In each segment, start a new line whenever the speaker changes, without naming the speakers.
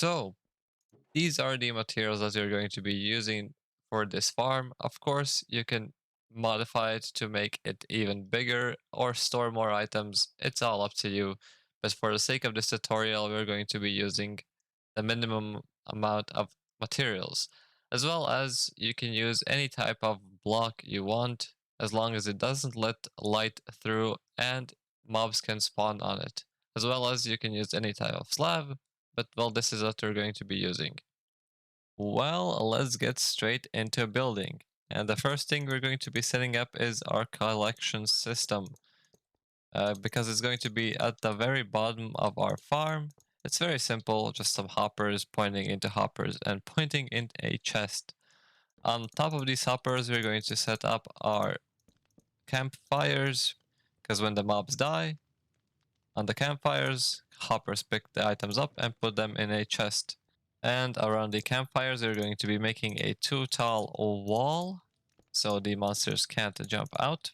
So, these are the materials that you're going to be using for this farm. Of course, you can modify it to make it even bigger or store more items. It's all up to you. But for the sake of this tutorial, we're going to be using the minimum amount of materials. As well as you can use any type of block you want as long as it doesn't let light through and mobs can spawn on it. As well as you can use any type of slab, but well, this is what we're going to be using. Well, let's get straight into building. And the first thing we're going to be setting up is our collection system. Because it's going to be at the very bottom of our farm. It's very simple, just some hoppers pointing into hoppers and pointing in a chest. On top of these hoppers, we're going to set up our campfires, because when the mobs die, on the campfires, hoppers pick the items up and put them in a chest. And around the campfires, we're going to be making a too tall wall so the monsters can't jump out.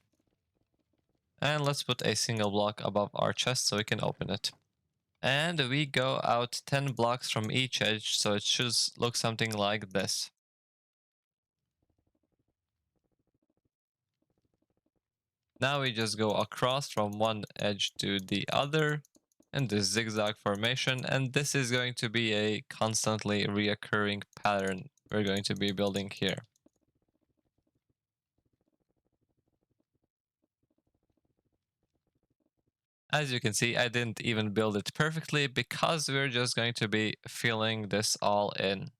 And let's put a single block above our chest so we can open it. And we go out 10 blocks from each edge, so it should look something like this. Now we just go across from one edge to the other in this zigzag formation, and this is going to be a constantly reoccurring pattern we're going to be building here. As you can see, I didn't even build it perfectly because we're just going to be filling this all in.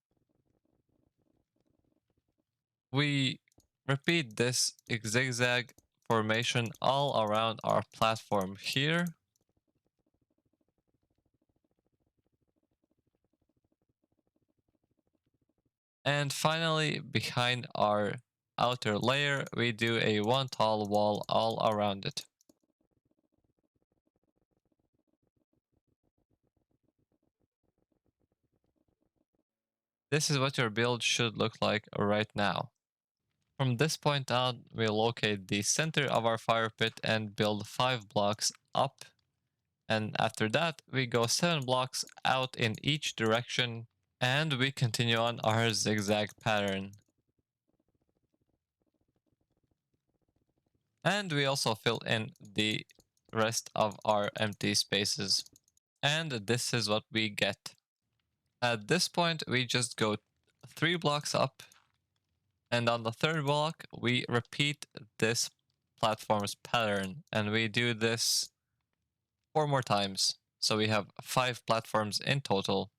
We repeat this zigzag formation all around our platform here. And finally, behind our outer layer, we do a one tall wall all around it. This is what your build should look like right now. From this point on, we locate the center of our fire pit and build 5 blocks up. And after that, we go 7 blocks out in each direction and we continue on our zigzag pattern. And we also fill in the rest of our empty spaces. And this is what we get. At this point, we just go 3 blocks up. And on the third block, we repeat this platform's pattern. And we do this 4 more times. So we have 5 platforms in total.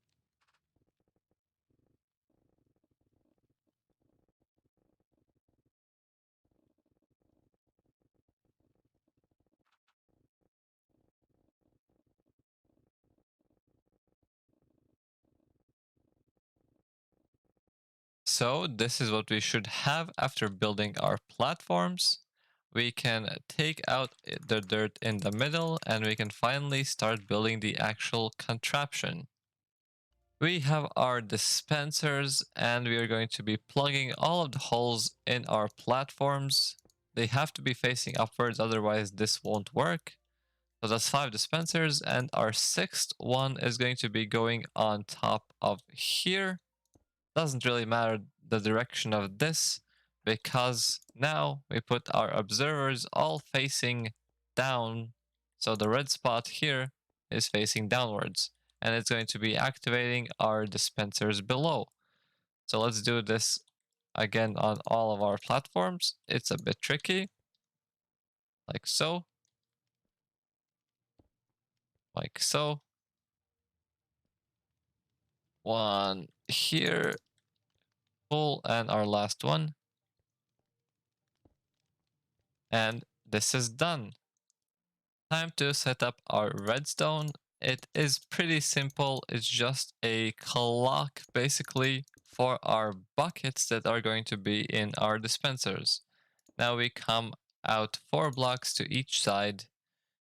So this is what we should have after building our platforms. We can take out the dirt in the middle and we can finally start building the actual contraption. We have our dispensers and we are going to be plugging all of the holes in our platforms. They have to be facing upwards, otherwise this won't work. So that's 5 dispensers and our 6th one is going to be going on top of here. Doesn't really matter the direction of this because now we put our observers all facing down. So the red spot here is facing downwards and it's going to be activating our dispensers below. So let's do this again on all of our platforms. It's a bit tricky, like so, like so. One here, full, and our last one. And this is done. Time to set up our redstone. It is pretty simple. It's just a clock basically for our buckets that are going to be in our dispensers. Now we come out 4 blocks to each side.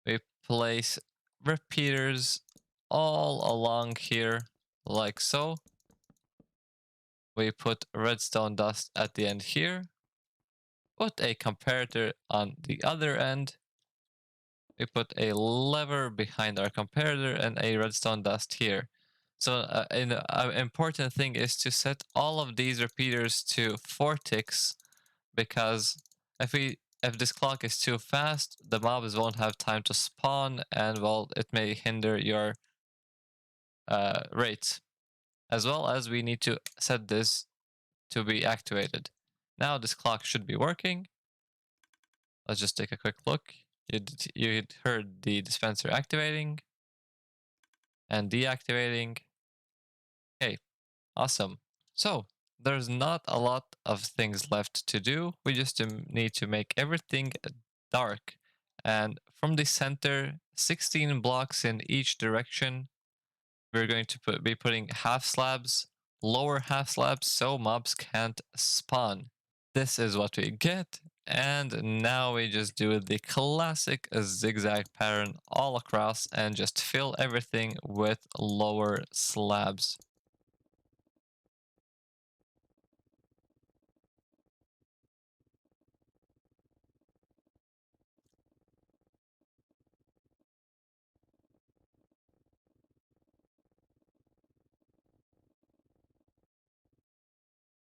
We place repeaters all along here like so. We put redstone dust at the end here. Put a comparator on the other end. We put a lever behind our comparator and a redstone dust here. So an important thing is to set all of these repeaters to 4 ticks, because if this clock is too fast, the mobs won't have time to spawn, and well, it may hinder your rates. As well as we need to set this to be activated. Now this clock should be working. Let's just take a quick look. You heard the dispenser activating and deactivating. Okay, awesome. So there's not a lot of things left to do. We just need to make everything dark. And from the center, 16 blocks in each direction, we're going to be putting half slabs, lower half slabs, so mobs can't spawn. This is what we get. And now we just do the classic zigzag pattern all across and just fill everything with lower slabs.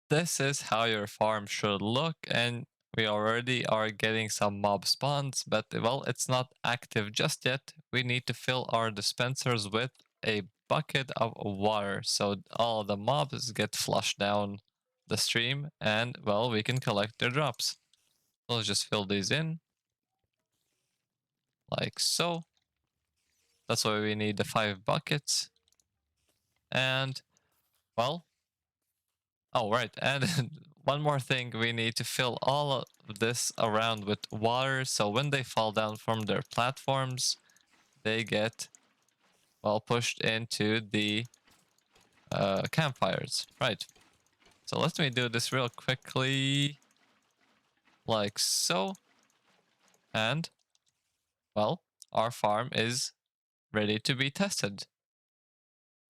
This is how your farm should look, and we already are getting some mob spawns, but well, it's not active just yet. We need to fill our dispensers with a bucket of water so all the mobs get flushed down the stream, and well, we can collect their drops. So let's just fill these in like so. That's why we need the 5 buckets. And well, oh, right. And one more thing, we need to fill all of this around with water, so when they fall down from their platforms, they get, well, pushed into the campfires. Right. So let me do this real quickly, like so. And, well, our farm is ready to be tested.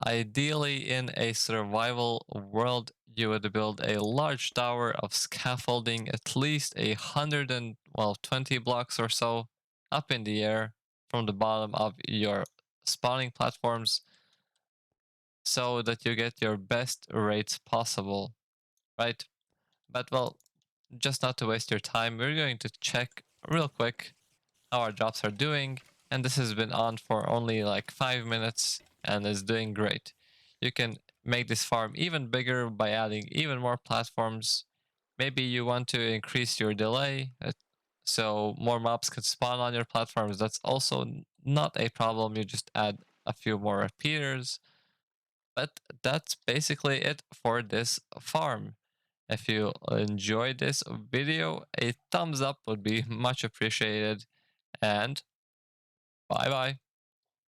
Ideally, in a survival world, you would build a large tower of scaffolding, at least 120 blocks or so up in the air from the bottom of your spawning platforms, so that you get your best rates possible, right? But well, just not to waste your time, we're going to check real quick how our drops are doing, and this has been on for only like 5 minutes and is doing great. You can make this farm even bigger by adding even more platforms. Maybe you want to increase your delay so more mobs can spawn on your platforms. That's also not a problem. You just add a few more repeaters. But that's basically it for this farm. If you enjoyed this video, a thumbs up would be much appreciated. And bye bye.